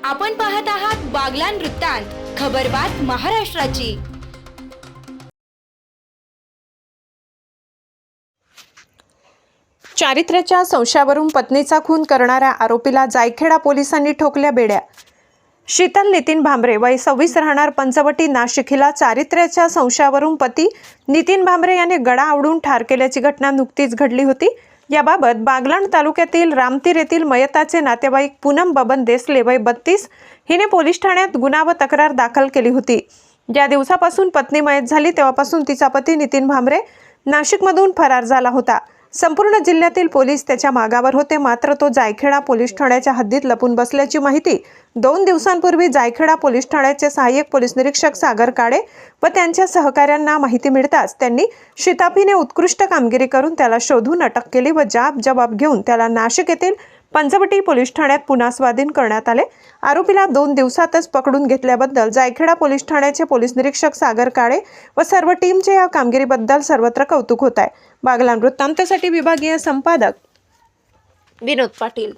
आपण पाहत आहात बागलाण वृत्तांत, खबरबात महाराष्ट्राची। चारित्र्याच्या संशयावरून पत्नीचा खून करणाऱ्या आरोपीला जायखेडा पोलिसांनी ठोकल्या बेड्या। शीतल नितीन भांबरे वय 26 राहणार पंचवटी नाशिक हिला चारित्र्याच्या संशयावरून पती नितीन भांबरे याने गळा आवळून ठार केल्याची घटना नुकतीच घडली होती। याबाबत बागलाण तालुक्यातील रामतीर येथील मयताचे नातेवाईक पूनम बबन देसले वय 32 हिने पोलीस ठाण्यात गुन्हा व तक्रार दाखल केली होती। ज्या दिवसापासून पत्नी मयत झाली तेव्हापासून तिचा पती नितीन भांबरे नाशिकमधून फरार झाला होता। संपूर्ण जिल्ह्यातील पोलीस त्याच्या मागावर होते, मात्र तो जायखेडा पोलीस ठाण्याच्या हद्दीत लपून बसल्याची माहिती 2 दिवसांपूर्वी जायखेडा पोलीस ठाण्याचे सहाय्यक पोलीस निरीक्षक सागर काळे व त्यांच्या सहकाऱ्यांना माहिती मिळताच त्यांनी शिताफीने उत्कृष्ट कामगिरी करून त्याला शोधून अटक केली व जबाब घेऊन त्याला नाशिक येथील पंचवटी पोलीस ठाण्यात पुन्हा स्वाधीन करण्यात आले। आरोपीला 2 दिवसातच पकडून घेतल्याबद्दल जायखेडा पोलीस ठाण्याचे पोलीस निरीक्षक सागर काळे व सर्व टीमचे या कामगिरीबद्दल सर्वत्र कौतुक होत आहे। बागलाण वृत्तांतासाठी विभागीय संपादक विनोद पाटील।